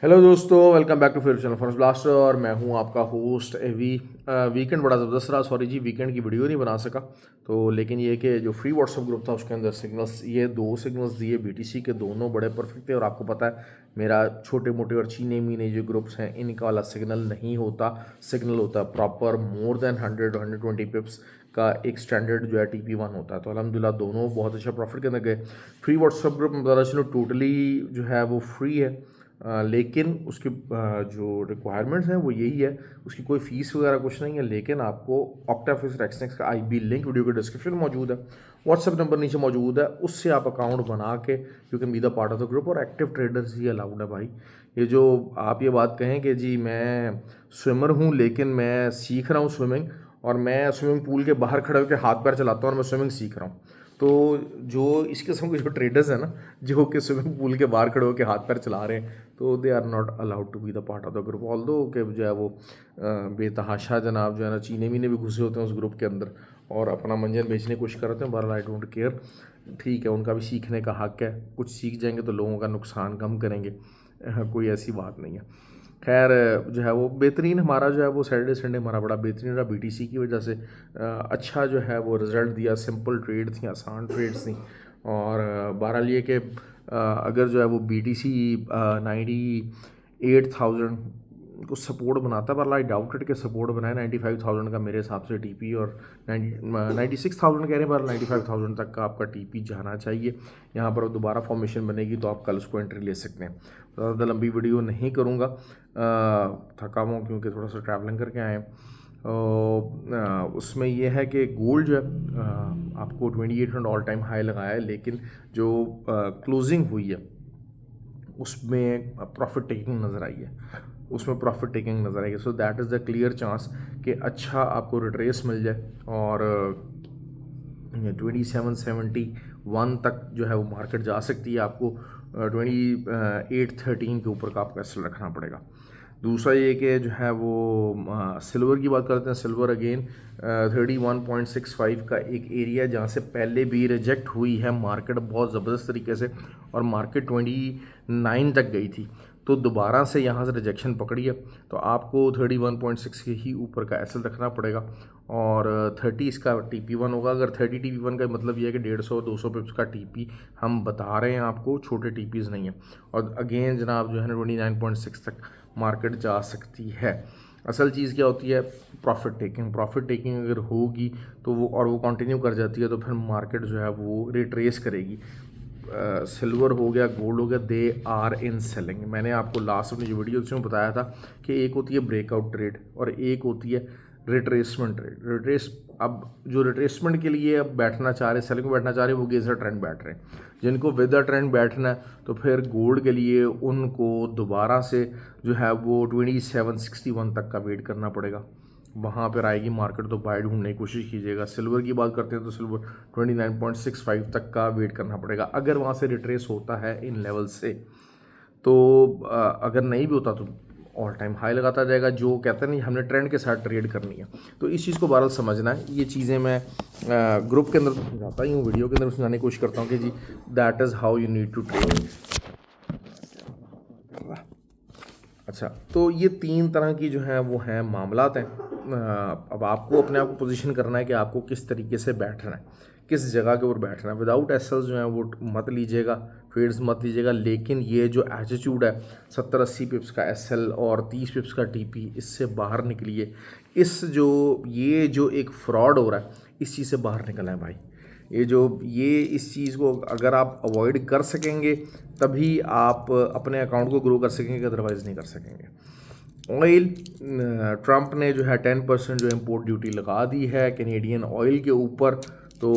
Hello दोस्तों, welcome back to फिर channel forest blaster. और मैं हूं आपका होस्ट एवी। वीकेंड बड़ा ज़बरदस्त रहा। सॉरी जी, वीकेंड की वीडियो नहीं बना सका। तो लेकिन ये कि जो फ्री व्हाट्सअप ग्रुप था उसके अंदर सिग्नल्स, ये दो सिग्नल्स दिए बीटीसी के, दोनों बड़े परफेक्ट थे। और आपको पता है मेरा छोटे मोटे और चीने मीने जो ग्रुप्स हैं इनका वाला सिग्नल नहीं होता। सिग्नल होता है प्रॉपर मोर देन 100-120 पिप्स का एक स्टैंडर्ड जो है TP1 होता है। तो अल्हम्दुलिल्लाह दोनों बहुत अच्छा प्रॉफिट के अंदर गए। फ्री व्हाट्सअप ग्रुप में बता चलो टोटली जो है वो फ्री है। लेकिन उसके जो रिक्वायरमेंट्स हैं वो यही है, उसकी कोई फ़ीस वगैरह कुछ नहीं है। लेकिन आपको ऑक्टाफिस रेक्सनेक्स का IB लिंक वीडियो के डिस्क्रिप्शन में मौजूद है, व्हाट्सअप नंबर नीचे मौजूद है, उससे आप अकाउंट बना के you can be the part of the group. और एक्टिव ट्रेडर्स ही अलाउड है भाई। ये जो आप ये बात कहें कि जी मैं स्विमर हूँ लेकिन मैं सीख रहा हूँ स्विमिंग, और मैं स्विमिंग पूल के बाहर खड़े होकर हाथ पैर चलाता हूँ और मैं स्विमिंग सीख रहा हूँ, तो जो इस किस्म के जो ट्रेडर्स हैं ना, जो कि स्विमिंग पूल के बाहर खड़े होकर हाथ पैर चला रहे हैं, तो they are not allowed to be the part of the group. Although कि जो है वो बेतहाशा जनाब जो है ना चीने मीने भी घुसे होते हैं उस ग्रुप के अंदर और अपना मंजन बेचने की कोशिश करते हैं। बहरहाल आई डोंट केयर, ठीक है, उनका भी सीखने का हक है। कुछ सीख जाएंगे तो लोगों का नुकसान कम करेंगे, कोई ऐसी बात नहीं है। खैर जो है वो बेहतरीन, हमारा जो है वो सैटरडे संडे हमारा बड़ा बेहतरीन रहा BTC की वजह से। अच्छा जो है वो रिज़ल्ट दिया। सिंपल ट्रेड थी, आसान ट्रेड्स थी। और बहरहाल ये कि अगर जो है वो BTC 98,000 को सपोर्ट बनाता है, पर आई डाउटेड के सपोर्ट बनाए 95,000 का मेरे हिसाब से TP। और 96,000 कह रहे हैं, पर 95,000 तक का आपका TP जाना चाहिए। यहाँ पर दोबारा फॉर्मेशन बनेगी तो आप कल उसको एंट्री ले सकते हैं। ज़्यादा लंबी वीडियो नहीं करूँगा, थका हुआ क्योंकि थोड़ा सा ट्रैवलिंग करके आए हैं। उसमें यह है कि गोल्ड जो है आपको 2800 ऑल टाइम हाई लगाया है, लेकिन जो क्लोजिंग हुई है उसमें प्रॉफिट टेकिंग नज़र आई है, उसमें प्रॉफिट टेकिंग नज़र आई है। So that is the clear chance कि अच्छा आपको रिट्रेस मिल जाए और 2771 तक जो है वो मार्केट जा सकती है। आपको 2813 के ऊपर का आपका एसल रखना पड़ेगा। दूसरा ये कि जो है वो सिल्वर की बात करते हैं। सिल्वर अगेन 31.65 का एक एरिया जहाँ से पहले भी रिजेक्ट हुई है मार्केट बहुत ज़बरदस्त तरीके से, और मार्केट 29 तक गई थी, तो दोबारा से यहाँ से रिजेक्शन पकड़ी है। तो आपको 31.6 के ही ऊपर का एसल रखना पड़ेगा और 30 इसका TP1 होगा। अगर 30 TP1 का मतलब ये है कि 150-200 पिप्स का TP हम बता रहे हैं आपको, छोटे TPs नहीं है। और अगेन जनाब जो है ना 29.6 तक मार्केट जा सकती है। असल चीज़ क्या होती है? Profit taking. प्रॉफिट टेकिंग अगर होगी तो वो कंटिन्यू कर जाती है तो फिर मार्केट जो है वो रिट्रेस करेगी। सिल्वर हो गया, गोल्ड हो गया, दे आर इन सेलिंग। मैंने आपको लास्ट अपनी जो वीडियो उसमें बताया था कि एक होती है ब्रेकआउट ट्रेड और एक होती है रिट्रेसमेंट ट्रेड। अब जो रिट्रेसमेंट के लिए अब बैठना चाह रहे, सेलिंग में बैठना चाह रहे, वो गेजर ट्रेंड बैठ रहे हैं। जिनको विद ट्रेंड बैठना है तो फिर गोल्ड के लिए उनको दोबारा से जो है वो 2761 तक का वेट करना पड़ेगा। वहाँ पर आएगी मार्केट तो बाय ढूंढने की कोशिश कीजिएगा। सिल्वर की बात करते हैं तो सिल्वर 29.65 तक का वेट करना पड़ेगा अगर वहाँ से रिट्रेस होता है इन लेवल से। तो अगर नहीं भी होता तो ऑल टाइम हाई लगाता जाएगा। जो कहते हैं नहीं, हमने ट्रेंड के साथ ट्रेड करनी है, तो इस चीज़ को बहरहाल समझना है। ये चीज़ें मैं ग्रुप के अंदर समझाता ही हूँ, वीडियो के अंदर समझाने की कोशिश करता हूँ कि जी that is how you need to trade. अच्छा, तो ये तीन तरह की जो है वो हैं मामलात हैं। अब आपको अपने आप को पोजीशन करना है कि आपको किस तरीके से बैठना है, किस जगह के ऊपर बैठना है। विदाउट एसल्स जो है वो मत लीजिएगा, ट्रेड्स मत लीजिएगा। लेकिन ये जो एटीट्यूड है 70-80 पिप्स का एसएल और 30 पिप्स का टीपी, इससे बाहर निकलिए। ये जो एक फ्रॉड हो रहा है इस चीज़ से बाहर निकलना है भाई। ये इस चीज़ को अगर आप अवॉइड कर सकेंगे तभी आप अपने अकाउंट को ग्रो कर सकेंगे, अदरवाइज़ नहीं कर सकेंगे। ऑयल, ट्रंप ने जो है 10% जो इम्पोर्ट ड्यूटी लगा दी है कैनेडियन ऑयल के ऊपर, तो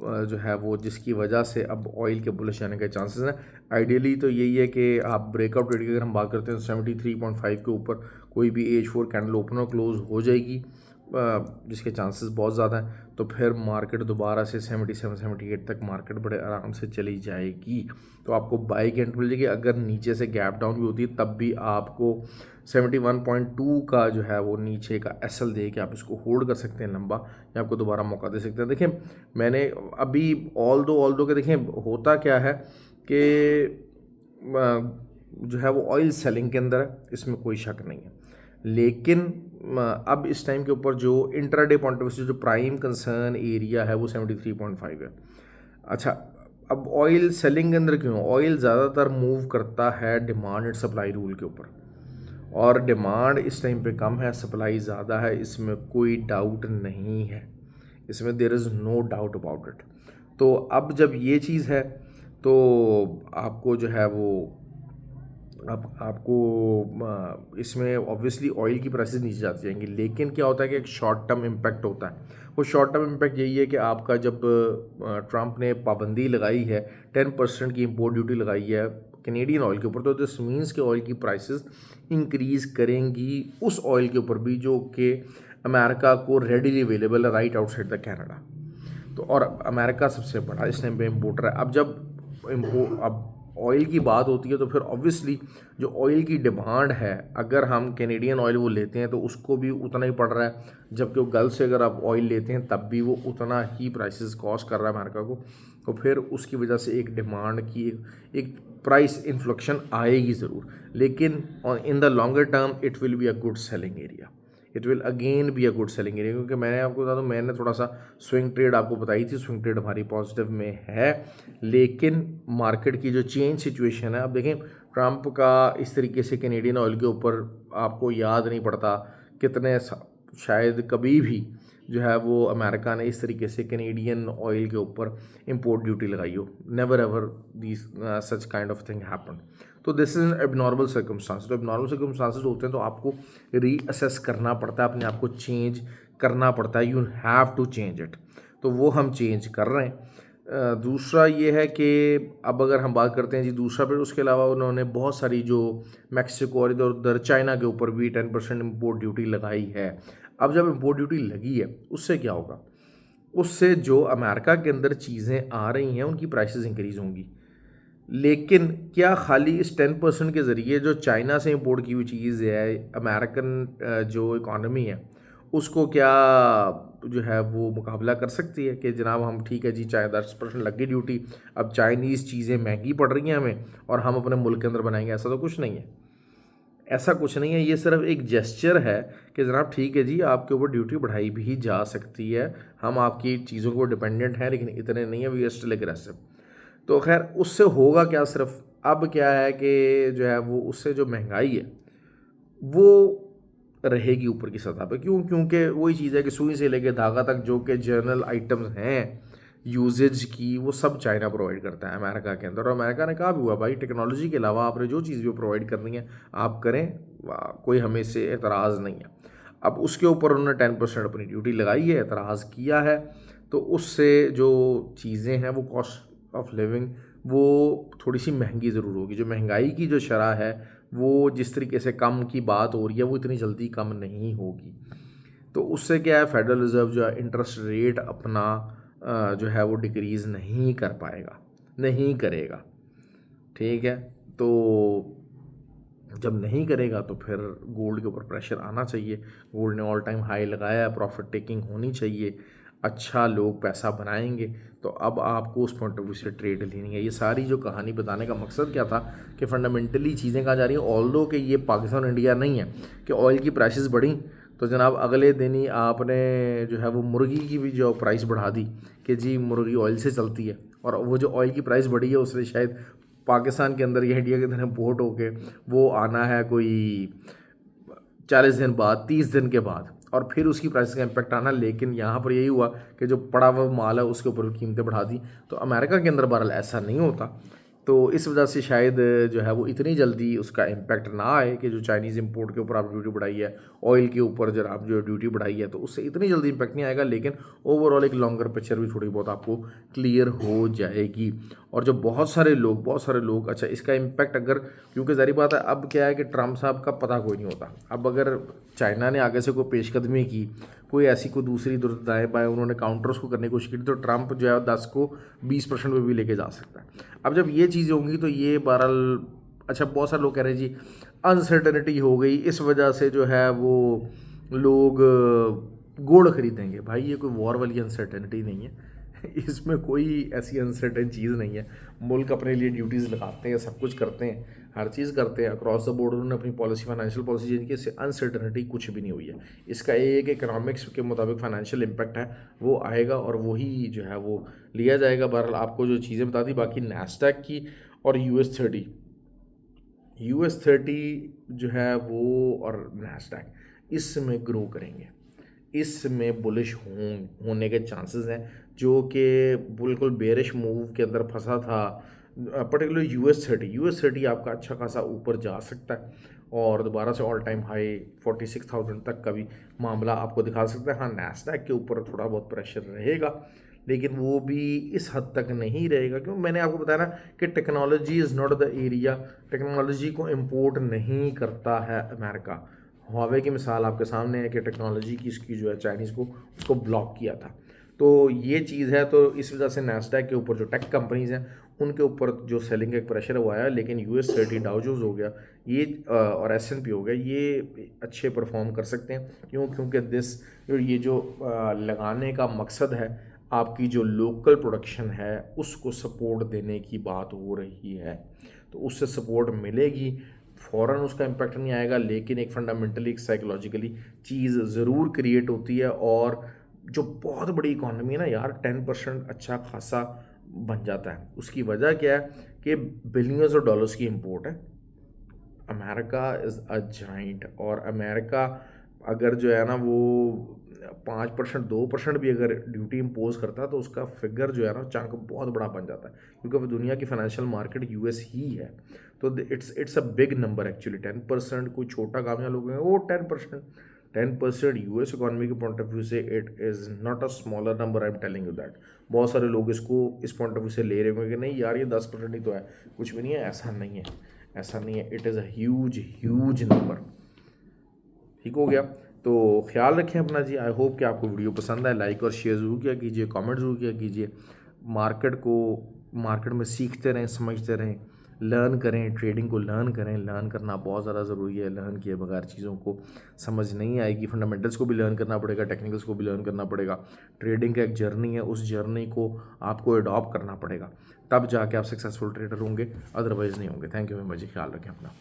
जो है वो जिसकी वजह से अब ऑयल के बुलिश आने के चांसेस हैं। आइडियली तो यही है कि आप ब्रेकआउट रेट की अगर हम बात करते हैं तो 73.5 के ऊपर कोई भी H4 कैंडल ओपन और क्लोज हो जाएगी, जिसके चांसेस बहुत ज़्यादा हैं। तो फिर मार्केट दोबारा से 77-78 तक मार्केट बड़े आराम से चली जाएगी, तो आपको बाई की एंट्री मिल जाएगी। अगर नीचे से गैप डाउन भी होती है तब भी आपको 71.2 का जो है वो नीचे का एसएल दे के आप इसको होल्ड कर सकते हैं लंबा, या आपको दोबारा मौका दे सकते हैं। देखें मैंने अभी ऑल दो के देखें होता क्या है कि जो है वो ऑयल सेलिंग के अंदर है, इसमें कोई शक नहीं है। लेकिन अब इस टाइम के ऊपर जो इंट्राडे पॉइंट ऑफ व्यू से जो प्राइम कंसर्न एरिया है वो 73.5 है। अच्छा, अब ऑयल सेलिंग के अंदर क्यों? ऑयल ज़्यादातर मूव करता है डिमांड एंड सप्लाई रूल के ऊपर, और डिमांड इस टाइम पे कम है, सप्लाई ज़्यादा है, इसमें कोई डाउट नहीं है, इसमें there is no doubt about it. तो अब जब ये चीज़ है तो आपको जो है वो आपको इसमें ऑब्वियसली ऑयल की प्राइसेस नीचे जाती जाएंगी। लेकिन क्या होता है कि एक शॉर्ट टर्म इम्पैक्ट होता है। वो शॉर्ट टर्म इम्पैक्ट यही है कि आपका जब ट्रंप ने पाबंदी लगाई है, 10% की इम्पोर्ट ड्यूटी लगाई है कैनेडियन ऑयल के ऊपर, तो दिस मीन्स के ऑयल की प्राइसेस इंक्रीज़ करेंगी उस ऑयल के ऊपर भी जो कि अमेरिका को रेडीली अवेलेबल है राइट आउटसाइड द कैनेडा। तो और अमेरिका सबसे बड़ा इस टाइम पे इम्पोर्टर है। अब जब अब ऑयल की बात होती है तो फिर ऑब्वियसली जो ऑयल की डिमांड है, अगर हम कैनेडियन ऑयल वो लेते हैं तो उसको भी उतना ही पड़ रहा है, जबकि वो गल्फ से अगर आप ऑयल लेते हैं तब भी वो उतना ही प्राइसेस कॉस्ट कर रहा है अमेरिका को। तो फिर उसकी वजह से एक डिमांड की एक प्राइस इन्फ्लेक्शन आएगी ज़रूर, लेकिन in the longer term it will be a good selling area, it will again be a good selling area. क्योंकि मैंने आपको बता दूँ, मैंने थोड़ा सा स्विंग ट्रेड आपको बताई थी, स्विंग ट्रेड हमारी पॉजिटिव में है, लेकिन मार्केट की जो चेंज सिचुएशन है, अब देखें ट्रंप का इस तरीके से कैनेडियन ऑयल के ऊपर आपको याद नहीं पड़ता कितने, शायद कभी भी जो है वो अमेरिका ने इस तरीके से कैनेडियन ऑयल के ऊपर इंपोर्ट ड्यूटी लगाई हो। Never ever this such kind of thing happen. तो this is an abnormal circumstance. तो एबनॉर्मल सर्कमस्टांसेस होते हैं तो आपको रीअसेस करना पड़ता है, अपने आप को चेंज करना पड़ता है, you have to change it. तो वो हम चेंज कर रहे हैं। दूसरा ये है कि अब अगर हम बात करते हैं जी दूसरा, फिर उसके अलावा उन्होंने बहुत सारी जो मैक्सिको और इधर उधर चाइना के ऊपर भी 10% इम्पोर्ट ड्यूटी लगाई है। अब जब इम्पोर्ट ड्यूटी लगी है उससे क्या होगा? उससे जो अमेरिका के अंदर चीज़ें आ रही हैं उनकी प्राइसेस इंक्रीज़ होंगी। लेकिन क्या खाली इस 10% के ज़रिए जो चाइना से इंपोर्ट की हुई चीज़ है, अमेरिकन जो इकॉनमी है उसको क्या जो है वो मुकाबला कर सकती है कि जनाब हम ठीक है जी, चाहे 10% लग गई ड्यूटी, अब चाइनीज़ चीज़ें महंगी पड़ रही हैं हमें और हम अपने मुल्क के अंदर बनाएंगे? ऐसा तो कुछ नहीं है, ऐसा कुछ नहीं है। ये सिर्फ एक जेस्चर है कि जनाब ठीक है जी, आपके ऊपर ड्यूटी बढ़ाई भी जा सकती है, हम आपकी चीज़ों को डिपेंडेंट हैं लेकिन इतने नहीं है, वी आर स्टिल एग्रेसिव। तो खैर उससे होगा क्या? सिर्फ अब क्या है कि जो है वो उससे जो महंगाई है वो रहेगी ऊपर की सतह पे। क्यों? क्योंकि वही चीज़ है कि सुई से लेके धागा तक जो कि जनरल आइटम्स हैं यूजेज की, वो सब चाइना प्रोवाइड करता है अमेरिका के अंदर। और अमेरिका ने कहा भी हुआ भाई, टेक्नोलॉजी के अलावा आपने जो चीज़ भी प्रोवाइड करनी है आप करें, कोई हमें इससे एतराज़ नहीं है। अब उसके ऊपर उन्होंने 10% अपनी ड्यूटी लगाई है, एतराज़ किया है, तो उससे जो चीज़ें हैं वो कॉस्ट ऑफ लिविंग वो थोड़ी सी महंगी ज़रूर होगी। जो महंगाई की जो शरह है वो जिस तरीके से कम की बात हो रही है वो इतनी जल्दी कम नहीं होगी। तो उससे क्या है, फेडरल रिज़र्व जो है इंटरेस्ट रेट अपना जो है वो डिक्रीज़ नहीं कर पाएगा, नहीं करेगा, ठीक है। तो जब नहीं करेगा तो फिर गोल्ड के ऊपर प्रेशर आना चाहिए। गोल्ड ने ऑल टाइम हाई लगाया है, प्रॉफिट टेकिंग होनी चाहिए, अच्छा लोग पैसा बनाएंगे। तो अब आपको उस पॉइंट ऑफ व्यू से ट्रेड लेनी है। ये सारी जो कहानी बताने का मकसद क्या था कि फंडामेंटली चीज़ें कहाँ जा रही हैं। ऑल्दो कि ये पाकिस्तान और इंडिया नहीं है कि ऑयल की प्राइसेस बढ़ी तो जनाब अगले दिन ही आपने जो है वो मुर्गी की भी जो प्राइस बढ़ा दी कि जी मुर्गी ऑयल से चलती है, और वो जो ऑयल की प्राइस बढ़ी है उससे शायद पाकिस्तान के अंदर या इंडिया के अंदर इम्पोर्ट होके वो आना है कोई 40 दिन बाद, 30 दिन के बाद, और फिर उसकी प्राइस का इम्पैक्ट आना। लेकिन यहाँ पर यही हुआ कि जो पड़ा हुआ माल है उसके ऊपर कीमतें बढ़ा दी। तो अमेरिका के अंदर बहरहाल ऐसा नहीं होता, तो इस वजह से शायद जो है वो इतनी जल्दी उसका इम्पैक्ट ना आए कि जो चाइनीज़ इंपोर्ट के ऊपर आप ड्यूटी बढ़ाई है, ऑयल के ऊपर जब आप जो ड्यूटी बढ़ाई है, तो उससे इतनी जल्दी इम्पैक्ट नहीं आएगा। लेकिन ओवरऑल एक लॉन्गर पिक्चर भी थोड़ी बहुत आपको क्लियर हो जाएगी। और जो बहुत सारे लोग अच्छा इसका इम्पैक्ट अगर, क्योंकि ज़ाहिर बात है अब क्या है कि ट्रंप साहब का पता कोई नहीं होता। अब अगर चाइना ने आगे से कोई पेशकदमी की, कोई ऐसी कोई दूसरी दाएँ बाएँ उन्होंने काउंटर्स को करने की कोशिश की, तो ट्रंप जो है 10 को 20% पे भी लेके जा सकता है। अब जब ये चीज़ें होंगी तो ये बहरहाल, अच्छा बहुत सारे लोग कह रहे हैं जी अनसर्टेनिटी हो गई, इस वजह से जो है वो लोग गोल्ड खरीदेंगे। भाई ये कोई वॉर वाली अनसर्टेनिटी नहीं है इसमें कोई ऐसी अनसर्टेन चीज़ नहीं है। मुल्क अपने लिए ड्यूटीज़ लगाते हैं, सब कुछ करते हैं, हर चीज़ करते हैं अक्रॉस द बोर्ड। उन्होंने अपनी पॉलिसी, फाइनेंशियल पॉलिसी चेंज की, इससे अनसर्टेनिटी कुछ भी नहीं हुई है। इसका एक इकोनॉमिक्स के मुताबिक फाइनेंशियल इम्पैक्ट है वो आएगा और वही जो है वो लिया जाएगा। बहरहाल आपको जो चीज़ें बता दी, बाकी नैस्डैक की और US30 जो है वो और नैस्डैक इसमें ग्रो करेंगे, इसमें बुलिश होने के चांसेस हैं। जो कि बिल्कुल बेरिश मूव के अंदर फंसा था, पर्टिकुलर US30 आपका अच्छा खासा ऊपर जा सकता है और दोबारा से ऑल टाइम हाई 46,000 तक का भी मामला आपको दिखा सकता है। हाँ, नैस्डैक के ऊपर थोड़ा बहुत प्रेशर रहेगा, लेकिन वो भी इस हद तक नहीं रहेगा। क्यों, मैंने आपको बताया ना कि technology is not the area, technology को इम्पोर्ट नहीं करता है अमेरिका। हुआवे की मिसाल आपके सामने है कि टेक्नोलॉजी की इसकी जो है चाइनीज़ को उसको ब्लॉक किया था। तो ये चीज़ है, तो इस वजह से नैस्डैक के ऊपर जो टेक कंपनीज़ हैं उनके ऊपर जो सेलिंग का एक प्रेशर हुआ है। लेकिन US30 डाउ जोन्स हो गया ये और S&P हो गया, ये अच्छे परफॉर्म कर सकते हैं। क्यों? क्योंकि ये जो लगाने का मकसद है, आपकी जो लोकल प्रोडक्शन है उसको सपोर्ट देने की बात हो रही है, तो उससे सपोर्ट मिलेगी। फ़ौरन उसका इम्पैक्ट नहीं आएगा, लेकिन एक फंडामेंटली, एक साइकोलॉजिकली चीज़ ज़रूर क्रिएट होती है। और जो बहुत बड़ी इकॉनमी है ना यार, 10% अच्छा खासा बन जाता है। उसकी वजह क्या है कि बिलियंस ऑफ डॉलर्स की इम्पोर्ट है। अमेरिका इज़ अ जाइंट, और अमेरिका अगर जो है ना वो 5% 2% भी अगर ड्यूटी इम्पोज करता है तो उसका फिगर जो है ना चंक बहुत बड़ा बन जाता है, क्योंकि वो दुनिया की फाइनेंशियल मार्केट US ही है। तो it's a big number actually. 10% कोई छोटा कामयाब लोग हैं, वो 10% US इकॉनमी के पॉइंट ऑफ व्यू से it is not a smaller number, I am telling you that. बहुत सारे लोग इसको इस पॉइंट ऑफ व्यू से ले रहे होंगे कि नहीं यार ये 10% ही तो है, कुछ भी नहीं है। ऐसा नहीं है, ऐसा नहीं है। It is a huge number. ठीक हो गया, तो ख्याल रखें अपना जी। आई होप कि आपको वीडियो पसंद आए। लाइक और शेयर ज़रूर किया कीजिए, कमेंट ज़रूर किया कीजिए। मार्केट में सीखते रहें, समझते रहें, लर्न करें, ट्रेडिंग को लर्न करें। लर्न करना बहुत ज़्यादा ज़रूरी है। लर्न किए बगैर चीज़ों को समझ नहीं आएगी। फंडामेंटल्स को भी लर्न करना पड़ेगा, टेक्निकल्स को भी लर्न करना पड़ेगा। ट्रेडिंग का एक जर्नी है, उस जर्नी को आपको अडॉप्ट करना पड़ेगा, तब जाके आप सक्सेसफुल ट्रेडर होंगे, अदरवाइज़ नहीं होंगे। थैंक यू वेरी मच, ख्याल रखें अपना।